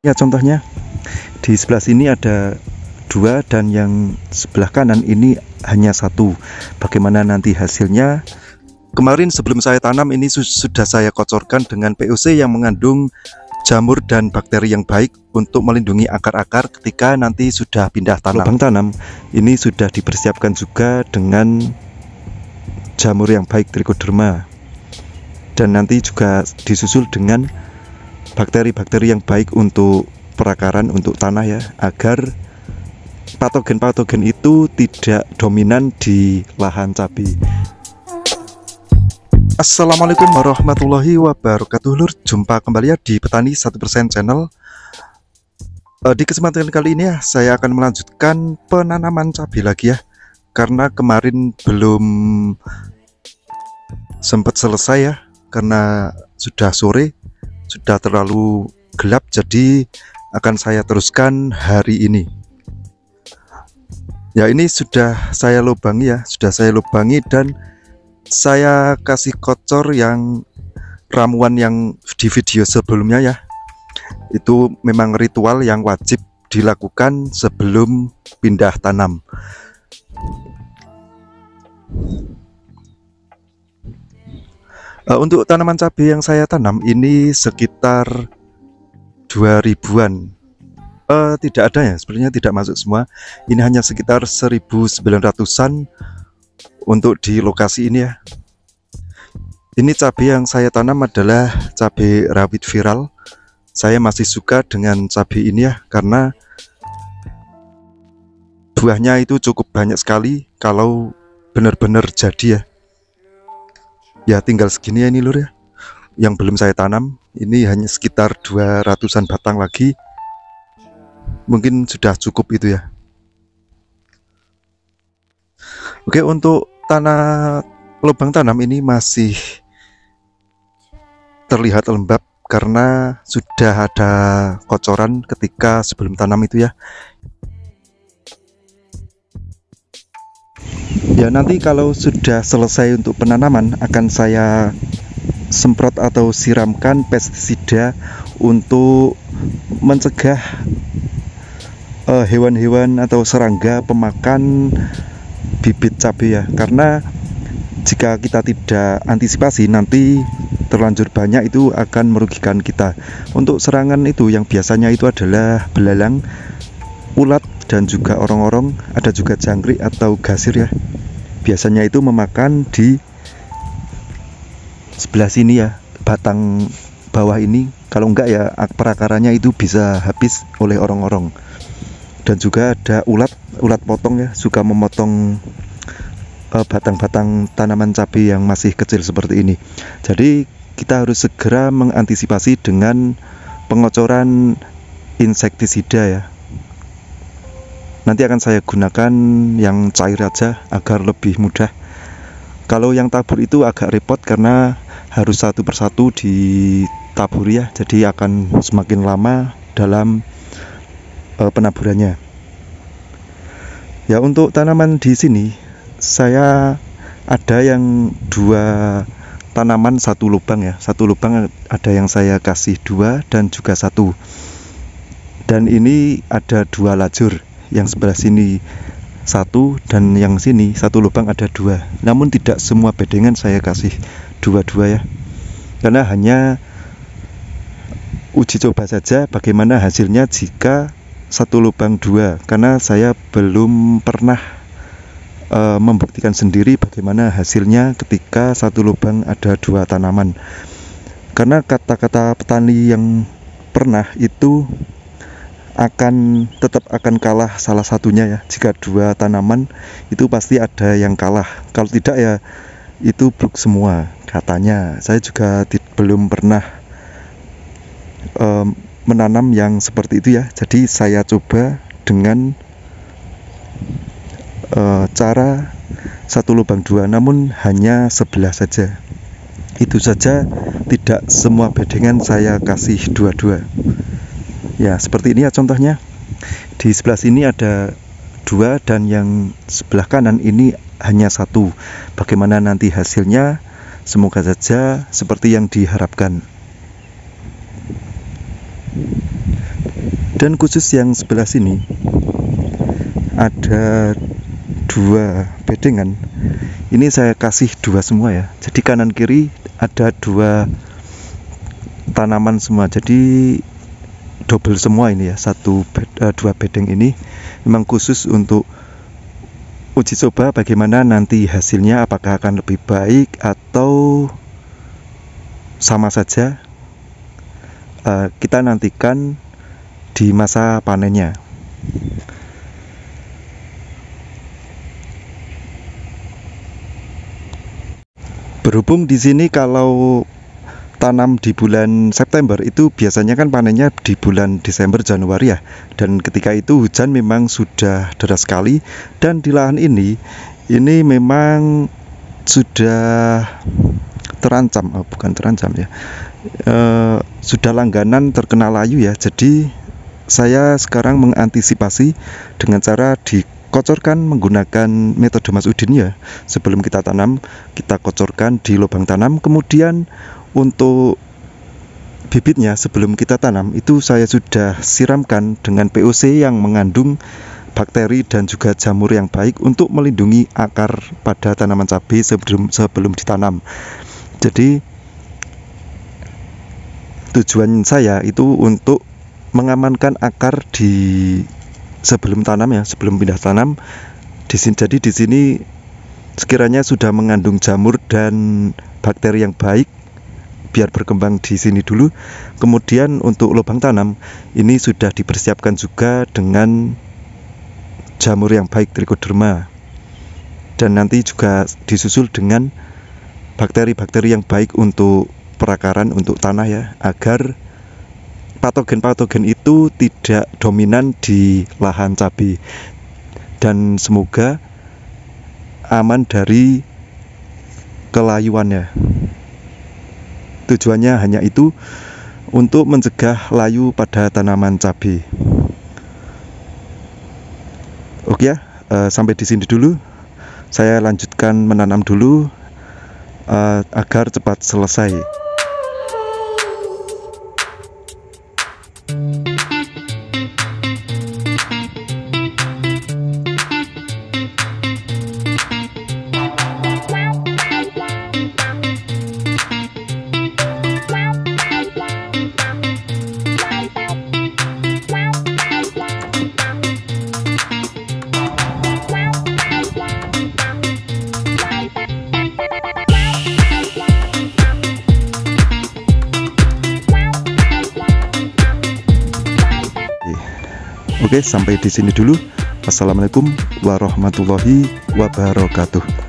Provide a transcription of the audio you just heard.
Ya, contohnya di sebelah sini ada dua dan yang sebelah kanan ini hanya satu. Bagaimana nanti hasilnya? Kemarin sebelum saya tanam ini sudah saya kocorkan dengan POC yang mengandung jamur dan bakteri yang baik untuk melindungi akar-akar ketika nanti sudah pindah tanam. Lubang tanam ini sudah dipersiapkan juga dengan jamur yang baik Trichoderma, dan nanti juga disusul dengan bakteri-bakteri yang baik untuk perakaran untuk tanah ya, agar patogen-patogen itu tidak dominan di lahan cabai. Assalamualaikum warahmatullahi wabarakatuh, lur. Jumpa kembali ya di Petani 1% Channel. Di kesempatan kali ini ya, saya akan melanjutkan penanaman cabai lagi ya, karena kemarin belum sempat selesai ya, karena sudah sore, sudah terlalu gelap, jadi akan saya teruskan hari ini. Ya, ini sudah saya lubangi ya, dan saya kasih kocor yang ramuan yang di video sebelumnya ya. Itu memang ritual yang wajib dilakukan sebelum pindah tanam. Untuk tanaman cabai yang saya tanam ini sekitar 2000-an. Tidak ada ya, sebenarnya tidak masuk semua. Ini hanya sekitar 1900-an untuk di lokasi ini ya. Ini cabai yang saya tanam adalah cabai rawit viral. Saya masih suka dengan cabai ini ya, karena buahnya itu cukup banyak sekali kalau benar-benar jadi ya. Ya, tinggal segini ya ini lur ya, yang belum saya tanam. Ini hanya sekitar 200-an batang lagi, mungkin sudah cukup itu ya. Oke, untuk tanah lubang tanam ini masih terlihat lembab karena sudah ada kocoran ketika sebelum tanam itu ya. Ya, nanti kalau sudah selesai untuk penanaman akan saya semprot atau siramkan pestisida untuk mencegah hewan-hewan atau serangga pemakan bibit cabai ya, karena jika kita tidak antisipasi nanti terlanjur banyak itu akan merugikan kita. Untuk serangan itu yang biasanya itu adalah belalang, ulat, dan juga orong-orong, ada juga jangkrik atau gasir ya. Biasanya itu memakan di sebelah sini ya, batang bawah ini. Kalau enggak ya perakarannya itu bisa habis oleh orong-orong. Dan juga ada ulat potong ya, suka memotong batang-batang tanaman cabai yang masih kecil seperti ini. Jadi kita harus segera mengantisipasi dengan pengocoran insektisida ya. Nanti akan saya gunakan yang cair aja agar lebih mudah. Kalau yang tabur itu agak repot karena harus satu persatu ditabur ya, jadi akan semakin lama dalam penaburannya. Ya, untuk tanaman di sini saya ada yang dua tanaman satu lubang ya. Satu lubang ada yang saya kasih dua dan juga satu. Dan ini ada dua lajur. Yang sebelah sini satu dan yang sini satu lubang ada dua. Namun tidak semua bedengan saya kasih dua-dua ya, karena hanya uji coba saja bagaimana hasilnya jika satu lubang dua, karena saya belum pernah membuktikan sendiri bagaimana hasilnya ketika satu lubang ada dua tanaman. Karena kata-kata petani yang pernah itu tetap akan kalah salah satunya ya. Jika dua tanaman itu pasti ada yang kalah, kalau tidak ya itu bruk semua katanya. Saya juga belum pernah menanam yang seperti itu ya. Jadi saya coba dengan cara satu lubang dua, namun hanya sebelah saja. Itu saja, tidak semua bedengan saya kasih dua-dua. Ya, seperti ini ya contohnya. Di sebelah sini ada dua dan yang sebelah kanan ini hanya satu. Bagaimana nanti hasilnya? Semoga saja seperti yang diharapkan. Dan khusus yang sebelah sini ada 2 bedengan. Ini saya kasih 2 semua ya. Jadi kanan kiri ada 2 tanaman semua. Jadi double semua ini ya. 2 bedeng ini memang khusus untuk uji coba bagaimana nanti hasilnya, apakah akan lebih baik atau sama saja. Kita nantikan di masa panennya. Berhubung di sini kalau tanam di bulan September itu biasanya kan panennya di bulan Desember Januari ya. Dan ketika itu hujan memang sudah deras sekali, dan di lahan ini memang sudah terancam, bukan terancam ya. Sudah langganan terkena layu ya. Jadi saya sekarang mengantisipasi dengan cara dikocorkan menggunakan metode Mas Udin ya. Sebelum kita tanam, kita kocorkan di lubang tanam. Kemudian untuk bibitnya sebelum kita tanam itu saya sudah siramkan dengan POC yang mengandung bakteri dan juga jamur yang baik untuk melindungi akar pada tanaman cabai sebelum ditanam. Jadi tujuan saya itu untuk mengamankan akar di sebelum tanam ya, sebelum pindah tanam. Jadi di sini sekiranya sudah mengandung jamur dan bakteri yang baik, biar berkembang di sini dulu. Kemudian untuk lubang tanam ini sudah dipersiapkan juga dengan jamur yang baik, Trichoderma, dan nanti juga disusul dengan bakteri-bakteri yang baik untuk perakaran untuk tanah ya, agar patogen-patogen itu tidak dominan di lahan cabai, dan semoga aman dari kelayuannya. Tujuannya hanya itu, untuk mencegah layu pada tanaman cabai. Oke ya, sampai di sini dulu. Saya lanjutkan menanam dulu agar cepat selesai. Oke, sampai di sini dulu. Wassalamualaikum warahmatullahi wabarakatuh.